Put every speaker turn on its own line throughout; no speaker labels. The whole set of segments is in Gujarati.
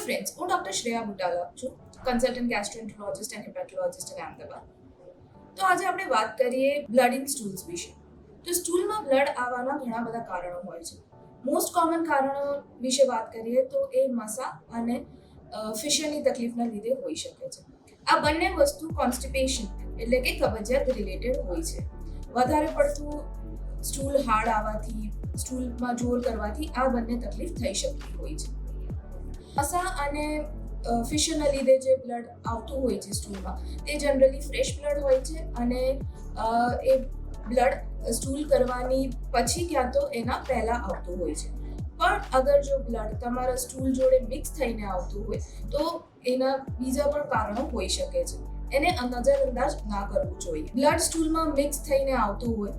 friends, હું ડોક્ટર શ્રેયા બુટાલા છું, કન્સલ્ટન્ટ ગેસ્ટ્રોએન્ટરોલોજિસ્ટ એન્ડ હેપેટોલોજિસ્ટ ઇન અમદાવાદ. તો આજે આપણે વાત કરીએ બ્લડ ઇન સ્ટૂલ્સ વિશે. તો સ્ટૂલમાં બ્લડ આવવાના ઘણા બધા કારણો હોય છે. મોસ્ટ કોમન કારણો વિશે વાત કરીએ તો એ મસા અને ફિશરની તકલીફના લીધે હોઈ શકે છે. આ બંને વસ્તુ કોન્સ્ટિપેશન એટલે કે કબજિયાત રિલેટેડ હોય છે. વધારે પડતું સ્ટૂલ હાર્ડ આવવાથી, સ્ટૂલમાં જોર કરવાથી આ બંને તકલીફ થઈ શકતી હોય છે. મસા અને ફિશરના લીધે જે બ્લડ આવતું હોય છે સ્ટૂલમાં, તે જનરલી ફ્રેશ બ્લડ હોય છે અને એ બ્લડ સ્ટૂલ કરવાની પછી ક્યાં તો એના પહેલાં આવતું હોય છે. પણ અગર જો બ્લડ તમારા સ્ટૂલ જોડે મિક્સ થઈને આવતું હોય તો એના બીજા પણ કારણો હોઈ શકે છે. એને નજરઅંદાજ ના કરવું જોઈએ. બ્લડ સ્ટૂલમાં મિક્સ થઈને આવતું હોય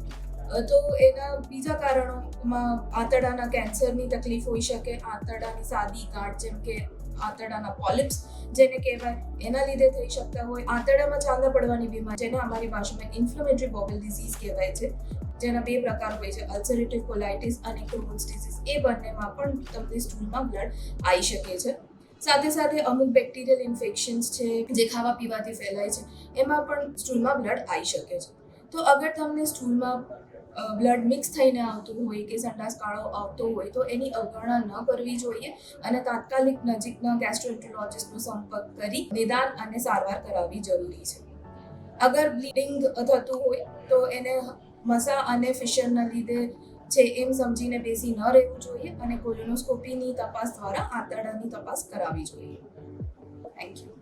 તો એના બીજા કારણોમાં આંતરડાના કેન્સરની તકલીફ હોઈ શકે, આંતરડાની સાદી ગાંઠ જેમ કે આંતરડાના પોલિપ્સ જેને કહેવાય, એના લીધે થઈ શકતા હોય. આંતરડામાં ચાંદા પડવાની બીમારી, જેને અમારી ભાષામાં ઇન્ફ્લેમેટરી બોવેલ ડિઝીઝ કહેવાય છે, જેના બે પ્રકાર હોય છે, અલ્સરેટિવ કોલાઇટિસ અને ક્રોન્સ ડિઝીઝ. એ બંનેમાં પણ તમને સ્ટૂલમાં બ્લડ આવી શકે છે. સાથે સાથે અમુક બેક્ટેરિયલ ઇન્ફેક્શન્સ છે જે ખાવા પીવાથી ફેલાય છે, એમાં પણ સ્ટૂલમાં બ્લડ આવી શકે છે. તો અગર તમને સ્ટૂલમાં બ્લડ મિક્સ થઈને આવતું હોય કે સંડાસ કાળો આવતો હોય તો એની અવગણના ન કરવી જોઈએ અને તાત્કાલિક નજીકના ગેસ્ટ્રોએન્ટરોલોજિસ્ટનો સંપર્ક કરી નિદાન અને સારવાર કરાવવી જરૂરી છે. અગર બ્લીડિંગ થતું હોય તો એને મસા અને ફિશરના લીધે છે એમ સમજીને બેસી ન રહેવું જોઈએ અને કોલોનોસ્કોપીની તપાસ દ્વારા આંતરડાની તપાસ કરાવવી જોઈએ. Thank you.